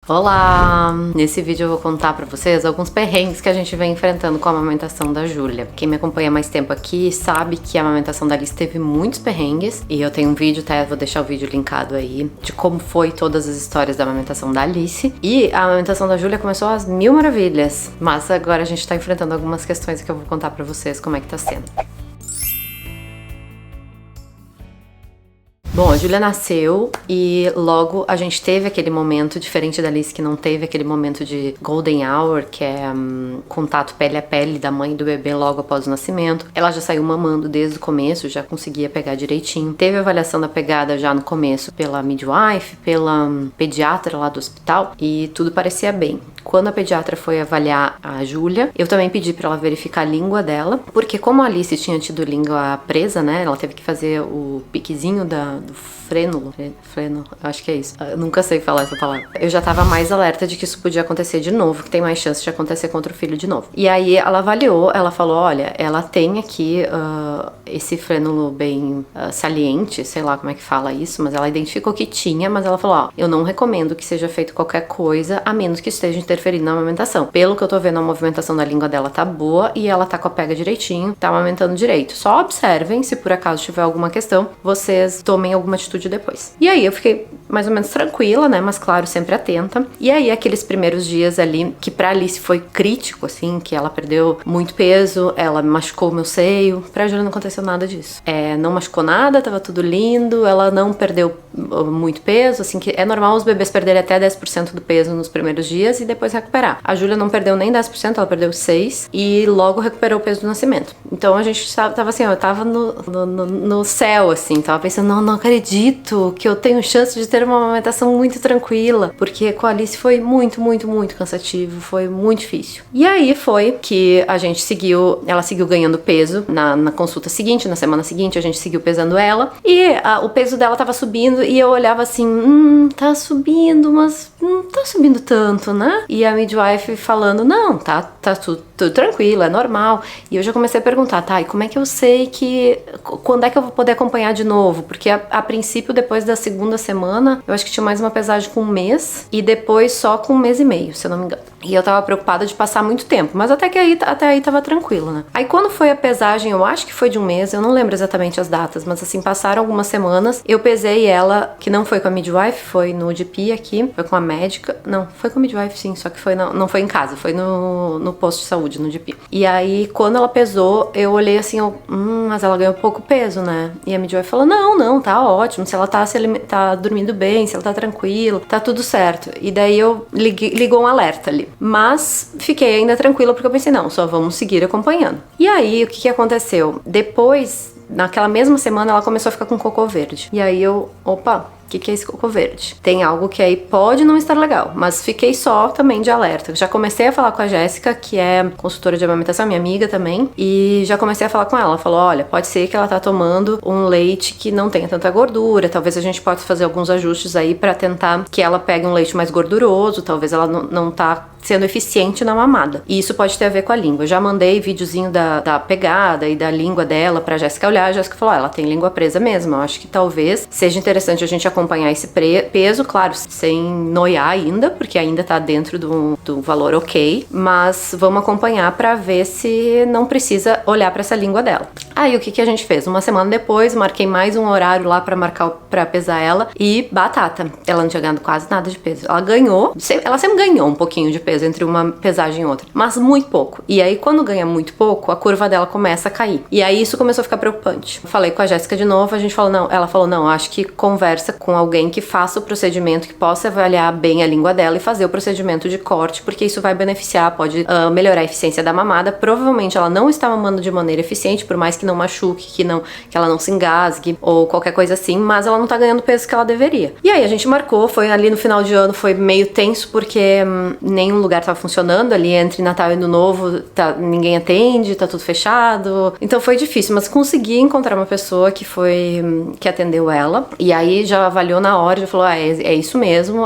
Olá! Nesse vídeo eu vou contar pra vocês alguns perrengues que a gente vem enfrentando com a amamentação da Júlia. Quem me acompanha há mais tempo aqui sabe que a amamentação da Alice teve muitos perrengues e eu tenho um vídeo, tá? Vou deixar o vídeo linkado aí, de como foi todas as histórias da amamentação da Alice. E a amamentação da Júlia começou às mil maravilhas, mas agora a gente tá enfrentando algumas questões que eu vou contar pra vocês como é que tá sendo. Bom, a Júlia nasceu e logo a gente teve aquele momento, diferente da Alice que não teve aquele momento de golden hour, que é contato pele a pele da mãe e do bebê logo após o nascimento. Ela já saiu mamando desde o começo, já conseguia pegar direitinho. Teve a avaliação da pegada já no começo pela midwife, pela pediatra lá do hospital e tudo parecia bem. Quando a pediatra foi avaliar a Júlia, eu também pedi pra ela verificar a língua dela, porque como a Alice tinha tido língua presa, né, ela teve que fazer o piquezinho do frênulo, acho que é isso. Eu nunca sei falar essa palavra. Eu já tava mais alerta de que isso podia acontecer de novo, que tem mais chance de acontecer contra o filho de novo. E aí ela avaliou, ela falou, olha, ela tem aqui esse frênulo bem saliente, sei lá como é que fala isso, mas ela identificou que tinha, mas ela falou, ó, eu não recomendo que seja feito qualquer coisa, a menos que esteja interferindo na amamentação. Pelo que eu tô vendo, a movimentação da língua dela tá boa e ela tá com a pega direitinho, tá amamentando direito. Só observem, se por acaso tiver alguma questão, vocês tomem alguma atitude depois. E aí eu fiquei mais ou menos tranquila, né, mas claro, sempre atenta. E aí aqueles primeiros dias ali, que pra Alice foi crítico, assim, que ela perdeu muito peso, ela machucou o meu seio, pra Júlia não aconteceu nada disso. Não machucou nada, tava tudo lindo, ela não perdeu muito peso, assim, que é normal os bebês perderem até 10% do peso nos primeiros dias e depois recuperar. A Júlia não perdeu nem 10%, ela perdeu 6% e logo recuperou o peso do nascimento. Então a gente tava assim, eu tava no céu, assim, tava pensando, não acredito que eu tenho chance de ter uma amamentação muito tranquila, porque com a Alice foi muito cansativo, foi muito difícil. E aí foi que a gente seguiu, ela seguiu ganhando peso na consulta seguinte, na semana seguinte a gente seguiu pesando ela e o peso dela tava subindo e eu olhava assim, tá subindo, mas não tá subindo tanto, né? E a midwife falando, não, tá tudo tranquilo, é normal. E eu já comecei a perguntar, tá, e como é que eu sei quando é que eu vou poder acompanhar de novo? Porque a princípio, depois da segunda semana, eu acho que tinha mais uma pesagem com 1 mês e depois só com 1 mês e meio, se eu não me engano. E eu tava preocupada de passar muito tempo, mas até aí tava tranquilo, né? Aí quando foi a pesagem, eu acho que foi de 1 mês, eu não lembro exatamente as datas, mas assim, passaram algumas semanas, eu pesei ela, que não foi com a midwife, foi no GP aqui, foi com a médica, não, foi com a midwife sim, só que não foi em casa, foi no posto de saúde, no GP. E aí, quando ela pesou, eu olhei assim, mas ela ganhou pouco peso, né? E a midwife falou, não, tá ótimo, se ela tá dormindo bem, se ela tá tranquila, tá tudo certo. E daí eu ligou um alerta ali. Mas fiquei ainda tranquila porque eu pensei, não, só vamos seguir acompanhando. E aí, o que aconteceu? Depois, naquela mesma semana, ela começou a ficar com cocô verde. E aí opa, o que é esse cocô verde? Tem algo que aí pode não estar legal, mas fiquei só também de alerta. Já comecei a falar com a Jéssica, que é consultora de amamentação, minha amiga também, e já comecei a falar com ela. Ela falou, olha, pode ser que ela tá tomando um leite que não tenha tanta gordura, talvez a gente possa fazer alguns ajustes aí pra tentar que ela pegue um leite mais gorduroso, talvez ela não tá sendo eficiente na mamada. E isso pode ter a ver com a língua. Eu já mandei videozinho da pegada e da língua dela pra Jéssica olhar. A Jéssica falou, ela tem língua presa mesmo. Eu acho que talvez seja interessante a gente acompanhar esse peso, claro, sem noiar ainda, porque ainda tá dentro do valor ok, mas vamos acompanhar pra ver se não precisa olhar pra essa língua dela. Aí o que a gente fez? Uma semana depois, marquei mais um horário lá pra pesar ela e batata. Ela não tinha ganhado quase nada de peso. Ela sempre ganhou um pouquinho de peso entre uma pesagem e outra, mas muito pouco. E aí quando ganha muito pouco, a curva dela começa a cair. E aí isso começou a ficar preocupante. Falei com a Jéssica de novo, ela falou, não, acho que conversa com alguém que faça o procedimento, que possa avaliar bem a língua dela e fazer o procedimento de corte, porque isso vai beneficiar, pode melhorar a eficiência da mamada. Provavelmente ela não está mamando de maneira eficiente, por mais que não machuque, que ela não se engasgue ou qualquer coisa assim, mas ela não tá ganhando o peso que ela deveria. E aí a gente marcou, foi ali no final de ano, foi meio tenso porque nenhum lugar tava funcionando, ali entre Natal e Ano Novo ninguém atende, tá tudo fechado, então foi difícil, mas consegui encontrar uma pessoa que atendeu ela, e aí já avaliou na hora e falou, é isso mesmo,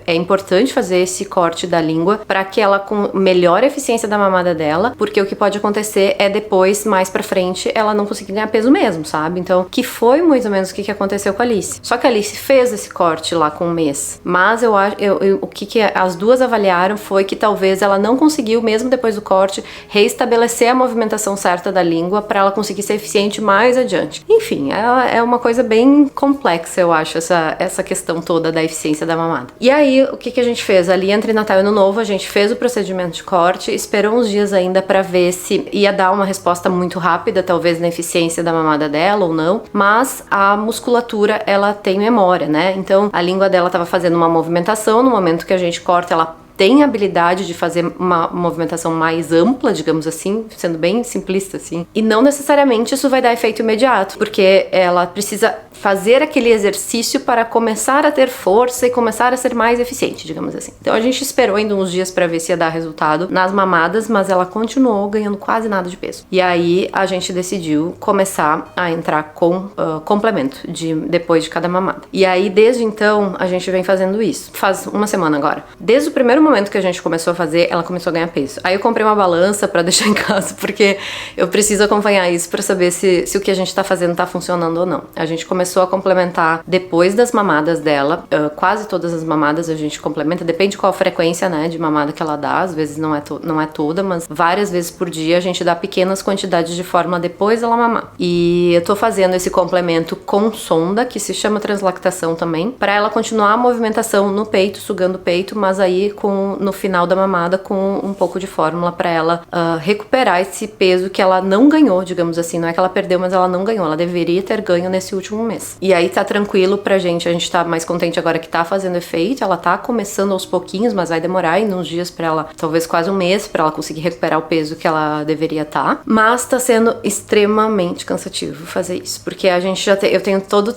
é importante fazer esse corte da língua para que ela melhore a eficiência da mamada dela, porque o que pode acontecer é depois, mais pra frente, ela não conseguir ganhar peso mesmo, sabe? Então, que foi mais ou menos o que aconteceu com a Alice. Só que a Alice fez esse corte lá com um mês, mas o que as duas avaliaram foi que talvez ela não conseguiu, mesmo depois do corte, reestabelecer a movimentação certa da língua para ela conseguir ser eficiente mais adiante. Enfim, é uma coisa bem complexa, eu acho, essa questão toda da eficiência da mamada. E aí, o que a gente fez? Ali entre Natal e Ano Novo, a gente fez o procedimento de corte, esperou uns dias ainda para ver se ia dar uma resposta muito rápida, talvez na eficiência da mamada dela ou não, mas a musculatura, ela tem memória, né? Então, a língua dela estava fazendo uma movimentação, no momento que a gente corta, ela tem a habilidade de fazer uma movimentação mais ampla, digamos assim, sendo bem simplista assim. E não necessariamente isso vai dar efeito imediato, porque ela precisa fazer aquele exercício para começar a ter força e começar a ser mais eficiente, digamos assim. Então a gente esperou ainda uns dias para ver se ia dar resultado nas mamadas, mas ela continuou ganhando quase nada de peso. E aí a gente decidiu começar a entrar com complemento depois de cada mamada. E aí desde então a gente vem fazendo isso. Faz uma semana agora. Desde o primeiro momento que a gente começou a fazer, ela começou a ganhar peso. Aí eu comprei uma balança para deixar em casa, porque eu preciso acompanhar isso para saber se o que a gente tá fazendo tá funcionando ou não. A gente começou a complementar depois das mamadas dela, quase todas as mamadas a gente complementa, depende qual a frequência, né, de mamada que ela dá, às vezes não é toda, mas várias vezes por dia a gente dá pequenas quantidades de fórmula depois dela mamar. E eu tô fazendo esse complemento com sonda, que se chama translactação também, para ela continuar a movimentação no peito, sugando o peito, mas aí no final da mamada com um pouco de fórmula para ela recuperar esse peso que ela não ganhou, digamos assim, não é que ela perdeu, mas ela não ganhou, ela deveria ter ganho nesse último mês. E aí tá tranquilo pra gente, a gente tá mais contente agora que tá fazendo efeito, ela tá começando aos pouquinhos, mas vai demorar ainda uns dias pra ela, talvez quase um mês, pra ela conseguir recuperar o peso que ela deveria tá. Mas tá sendo extremamente cansativo fazer isso, porque a gente eu tenho todo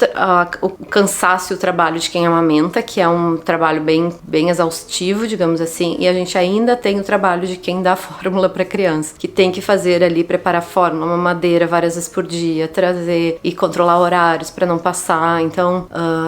o cansaço e o trabalho de quem amamenta, que é um trabalho bem exaustivo, digamos assim, e a gente ainda tem o trabalho de quem dá fórmula pra criança, que tem que fazer ali, preparar fórmula, mamadeira várias vezes por dia, trazer e controlar horários pra não passar, então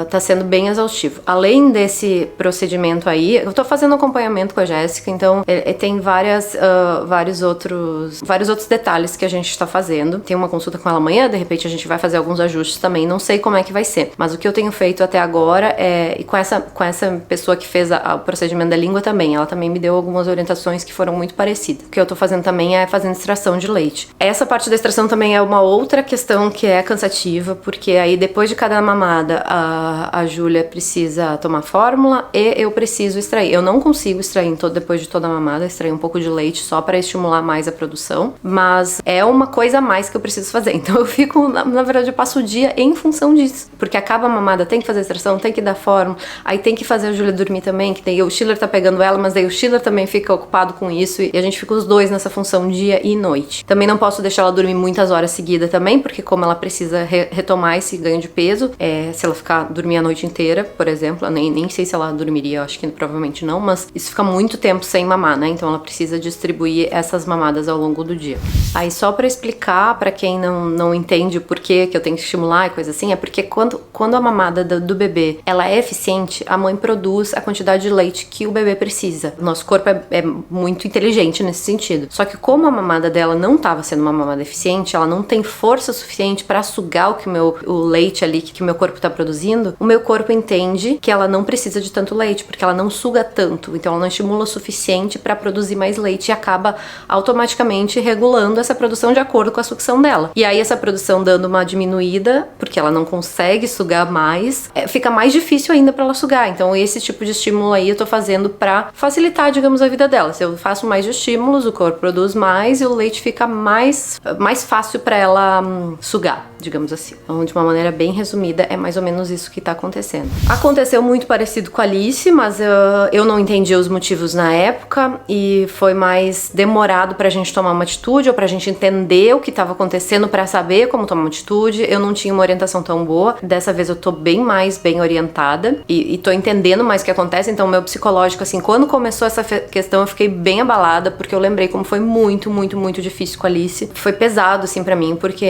tá sendo bem exaustivo. Além desse procedimento aí, eu tô fazendo acompanhamento com a Jéssica, então tem vários outros detalhes que a gente tá fazendo. Tem uma consulta com ela amanhã, de repente a gente vai fazer alguns ajustes também, não sei como é que vai ser, mas o que eu tenho feito até agora e com essa pessoa que fez o procedimento da língua também, ela também me deu algumas orientações que foram muito parecidas. O que eu tô fazendo também é fazendo extração de leite. Essa parte da extração também é uma outra questão que é cansativa, porque aí depois de cada mamada a Júlia precisa tomar fórmula e eu preciso extrair. Eu não consigo extrair depois de toda a mamada, extrair um pouco de leite só para estimular mais a produção, mas é uma coisa a mais que eu preciso fazer. Então eu fico, na verdade, eu passo o dia em função disso, porque acaba a mamada, tem que fazer extração, tem que dar fórmula, aí tem que fazer a Júlia dormir também, que tem o Schiller tá pegando ela, mas daí o Schiller também fica ocupado com isso e a gente fica os dois nessa função dia e noite. Também não posso deixar ela dormir muitas horas seguidas também, porque como ela precisa retomar esse ganho de peso, se ela ficar dormir a noite inteira, por exemplo, nem sei se ela dormiria, eu acho que provavelmente não, mas isso fica muito tempo sem mamar, né? Então ela precisa distribuir essas mamadas ao longo do dia. Aí só pra explicar pra quem não entende o porquê que eu tenho que estimular e coisa assim, é porque quando a mamada do bebê ela é eficiente, a mãe produz a quantidade de leite que o bebê precisa. O nosso corpo é muito inteligente nesse sentido. Só que como a mamada dela não estava sendo uma mamada eficiente, ela não tem força suficiente para sugar o leite ali que o meu corpo está produzindo, o meu corpo entende que ela não precisa de tanto leite, porque ela não suga tanto, então ela não estimula o suficiente para produzir mais leite e acaba automaticamente regulando essa produção de acordo com a sucção dela. E aí essa produção dando uma diminuída, porque ela não consegue sugar mais, fica mais difícil ainda para ela sugar. Então esse tipo de estímulo aí eu tô fazendo para facilitar, digamos, a vida dela. Se eu faço mais estímulos, o corpo produz mais e o leite fica mais fácil para ela sugar, digamos assim. Então, de uma maneira bem resumida, é mais ou menos isso que tá acontecendo. Aconteceu muito parecido com a Alice, mas eu não entendi os motivos na época e foi mais demorado pra gente tomar uma atitude ou pra gente entender o que tava acontecendo pra saber como tomar uma atitude. Eu não tinha uma orientação tão boa. Dessa vez eu tô bem orientada e tô entendendo mais o que acontece, então o meu psicológico, assim, quando começou essa questão eu fiquei bem abalada, porque eu lembrei como foi muito, muito, muito difícil com a Alice. Foi pesado, assim, pra mim, porque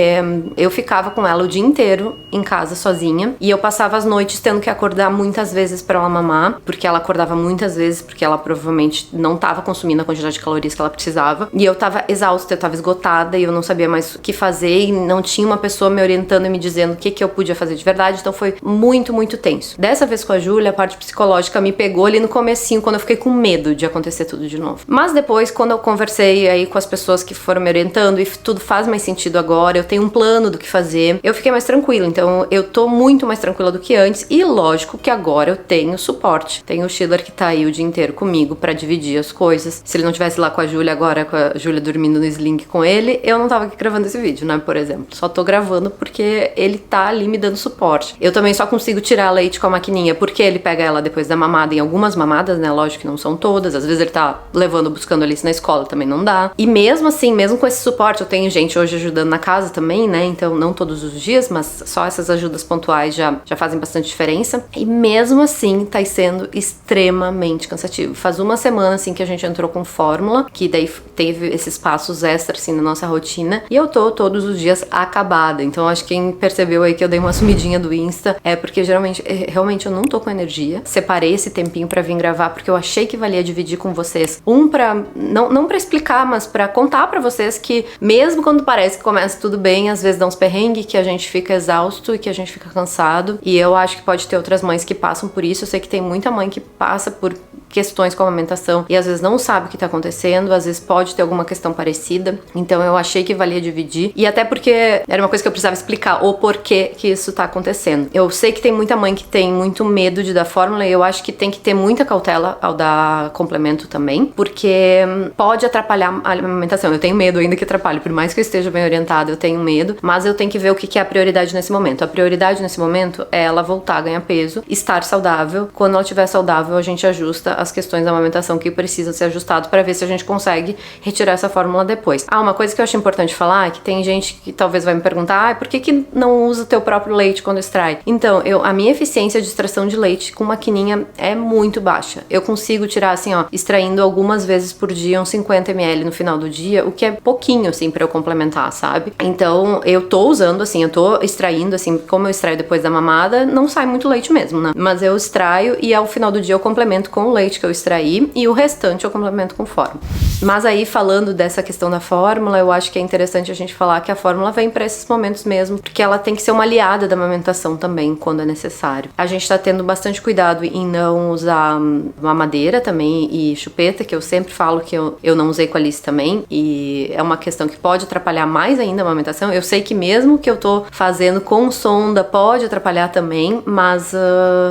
eu ficava com ela o dia inteiro em casa sozinha, e eu passava as noites tendo que acordar muitas vezes pra ela mamar, porque ela acordava muitas vezes, porque ela provavelmente não tava consumindo a quantidade de calorias que ela precisava, e eu tava exausta, eu tava esgotada, e eu não sabia mais o que fazer, e não tinha uma pessoa me orientando e me dizendo o que eu podia fazer de verdade, então foi muito, muito tenso. Dessa vez com a Júlia, a parte psicológica me pegou ali no comecinho, quando eu fiquei com medo de acontecer tudo de novo. Mas depois, quando eu conversei aí com as pessoas que foram me orientando, e tudo faz mais sentido agora, eu tenho um plano do que fazer, eu fiquei mais tranquila. Então eu tô muito mais tranquila do que antes, e lógico que agora eu tenho suporte. Tenho o Schiller que tá aí o dia inteiro comigo pra dividir as coisas. Se ele não tivesse lá com a Júlia agora, com a Júlia dormindo no sling com ele, eu não tava aqui gravando esse vídeo, né, por exemplo. Só tô gravando porque ele tá ali me dando suporte. Eu também só consigo tirar leite com a maquininha porque ele pega ela depois da mamada, em algumas mamadas, né, lógico que não são todas. Às vezes ele tá levando, buscando Alice na escola, também não dá. E mesmo assim, mesmo com esse suporte, eu tenho gente hoje ajudando na casa também, né, então não todos os dias, mas só essas ajudas pontuais já fazem bastante diferença. E mesmo assim, tá sendo extremamente cansativo. Faz uma semana, assim, que a gente entrou com fórmula, que daí teve esses passos extras, assim, na nossa rotina, e eu tô todos os dias acabada. Então acho que quem percebeu aí que eu dei uma sumidinha do Insta é porque realmente eu não tô com energia. Separei esse tempinho pra vir gravar porque eu achei que valia dividir com vocês. Não pra explicar, mas pra contar pra vocês que mesmo quando parece que começa tudo bem, às vezes dá uns perrengues, que a gente fica exausto e que a gente fica cansado. E eu acho que pode ter outras mães que passam por isso. Eu sei que tem muita mãe que passa por questões com a amamentação e às vezes não sabe o que tá acontecendo, às vezes pode ter alguma questão parecida. Então eu achei que valia dividir. E até porque era uma coisa que eu precisava explicar o porquê que isso tá acontecendo. Eu sei que tem muita mãe que tem muito medo de dar fórmula, e eu acho que tem que ter muita cautela ao dar complemento também, porque pode atrapalhar a alimentação. Eu tenho medo ainda que atrapalhe, por mais que eu esteja bem orientada, eu tenho medo, mas eu tenho que ver o que é a prioridade nesse momento. A prioridade nesse momento é ela voltar a ganhar peso, estar saudável. Quando ela estiver saudável, a gente ajusta as questões da amamentação que precisa ser ajustado para ver se a gente consegue retirar essa fórmula depois. Uma coisa que eu acho importante falar é que tem gente que talvez vai me perguntar, por que não usa o teu próprio leite quando extrai? Então, a minha eficiência de extração de leite com maquininha é muito baixa. Eu consigo tirar, assim, ó, extraindo algumas vezes por dia, uns 50 ml no final do dia, o que é pouquinho, assim, pra eu complementar, sabe? Então, eu tô usando, assim, eu tô extraindo, assim, como eu extraio depois da mamada, não sai muito leite mesmo, né? Mas eu extraio e ao final do dia eu complemento com o leite que eu extraí e o restante eu complemento com fórmula. Mas aí, falando dessa questão da fórmula, eu acho que é interessante a gente falar que a fórmula vem pra esses momentos mesmo, porque ela tem que ser uma aliada da amamentação também, quando é necessário. A gente tá tendo bastante cuidado em não usar mamadeira também e chupeta, que eu sempre falo que eu não usei com a Alice também, e é uma questão que pode atrapalhar mais ainda a amamentação. Eu sei que mesmo que eu tô fazendo com sonda, pode atrapalhar também, mas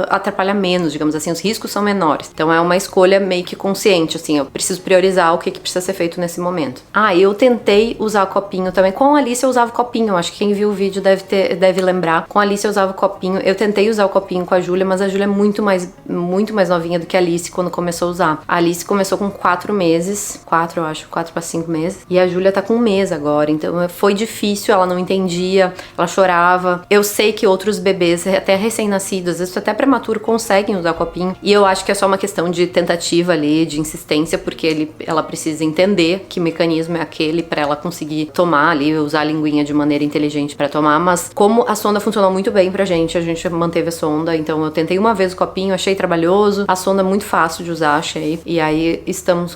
atrapalha menos, digamos assim, os riscos são menores. Então é uma escolha meio que consciente, assim, eu preciso priorizar o que precisa ser feito nesse momento. Eu tentei usar copinho também. Com a Alice eu usava copinho, acho que quem viu o vídeo deve lembrar. Com a Alice eu usava copinho. Eu tentei usar o copinho com a Júlia, mas a Júlia é muito mais novinha do que a Alice quando começou a usar. A Alice começou com 4 meses, 4 para 5 meses, e a Júlia tá com 1 mês agora, então foi difícil, ela não entendia, ela chorava. Eu sei que outros bebês, até recém-nascidos, às vezes até prematuro, conseguem usar copinho, e eu acho que é só uma questão de tentativa ali, de insistência, porque ela precisa entender que mecanismo é aquele pra ela conseguir tomar ali, usar a linguinha de maneira inteligente pra tomar. Mas como a sonda funcionou muito bem pra gente, a gente manteve a sonda. Então eu tentei uma vez o copinho, achei trabalhoso, a sonda é muito fácil de usar, achei, e aí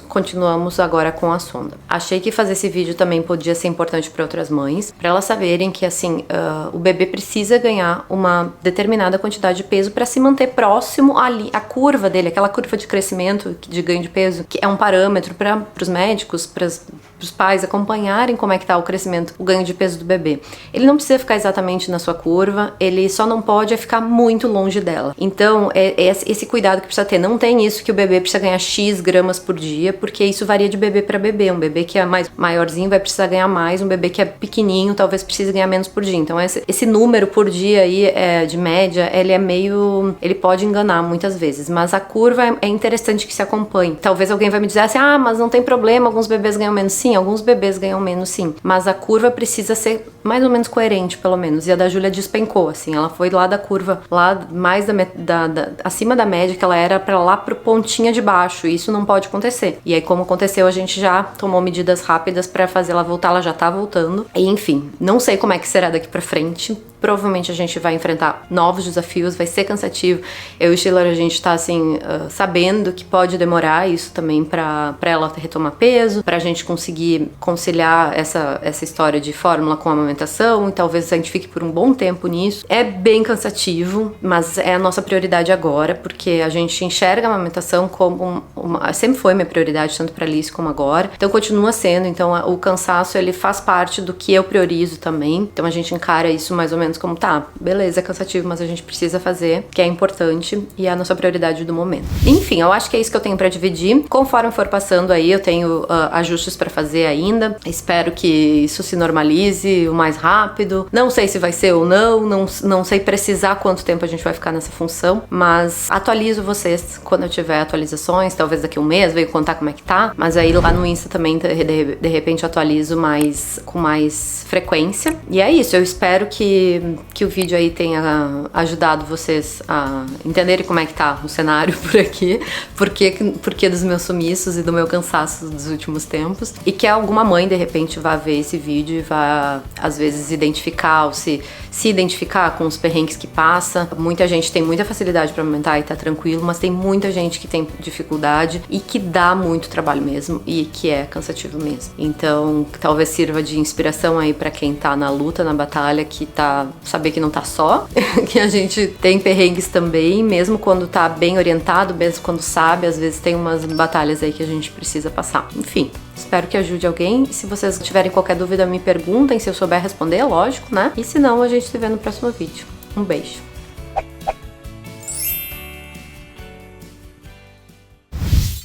continuamos agora com a sonda. Achei que fazer esse vídeo também podia ser importante pra outras mães, pra elas saberem que, assim, o bebê precisa ganhar uma determinada quantidade de peso pra se manter próximo ali, a curva dele, aquela curva de crescimento, de ganho de peso, que é um parâmetro para os médicos, para os pais acompanharem como é que tá o crescimento, o ganho de peso do bebê. Ele não precisa ficar exatamente na sua curva, ele só não pode ficar muito longe dela. Então, é esse cuidado que precisa ter. Não tem isso que o bebê precisa ganhar X gramas por dia, porque isso varia de bebê para bebê. Um bebê que é mais maiorzinho vai precisar ganhar mais, um bebê que é pequenininho talvez precise ganhar menos por dia. Então, esse número por dia aí, de média, ele pode enganar muitas vezes, mas a curva é interessante que se acompanhe. Talvez alguém vai me dizer assim, mas não tem problema, alguns bebês ganham menos. Sim, alguns bebês ganham menos sim, mas a curva precisa ser mais ou menos coerente, pelo menos. E a da Júlia despencou, assim, ela foi lá da curva, lá mais acima da média que ela era, pra lá pro pontinha de baixo, e isso não pode acontecer. E aí, como aconteceu, a gente já tomou medidas rápidas pra fazer ela voltar, ela já tá voltando. E enfim, não sei como é que será daqui pra frente. Provavelmente a gente vai enfrentar novos desafios, vai ser cansativo. Eu e o Schiller, a gente tá assim, sabendo que pode demorar isso também pra ela retomar peso, pra gente conseguir conciliar essa história de fórmula com a amamentação, e talvez a gente fique por um bom tempo nisso. É bem cansativo, mas é a nossa prioridade agora, porque a gente enxerga a amamentação como sempre foi minha prioridade, tanto pra Alice como agora. Então continua sendo, então o cansaço ele faz parte do que eu priorizo também. Então a gente encara isso mais ou menos como, tá, beleza, é cansativo, mas a gente precisa fazer, que é importante e é a nossa prioridade do momento. Enfim, eu acho que é isso que eu tenho pra dividir. Conforme for passando aí, eu tenho ajustes pra fazer ainda. Espero que isso se normalize o mais rápido. Não sei se vai ser ou não sei precisar quanto tempo a gente vai ficar nessa função, mas atualizo vocês quando eu tiver atualizações, talvez daqui a um mês, venho contar como é que tá, mas aí lá no Insta também, de repente, atualizo com mais frequência. E é isso, eu espero que o vídeo aí tenha ajudado vocês a entenderem como é que tá o cenário por aqui, porque dos meus sumiços e do meu cansaço dos últimos tempos, e que alguma mãe, de repente, vá ver esse vídeo e vá, às vezes, identificar ou se identificar com os perrengues que passa. Muita gente tem muita facilidade pra amamentar e tá tranquilo, mas tem muita gente que tem dificuldade e que dá muito trabalho mesmo e que é cansativo mesmo. Então, talvez sirva de inspiração aí pra quem tá na luta, na batalha, saber que não tá só, que a gente tem perrengues também, mesmo quando tá bem orientado, mesmo quando sabe, às vezes tem umas batalhas aí que a gente precisa passar. Enfim, espero que ajude alguém. Se vocês tiverem qualquer dúvida, me perguntem, se eu souber responder, lógico, né? E se não, a gente se vê no próximo vídeo. Um beijo!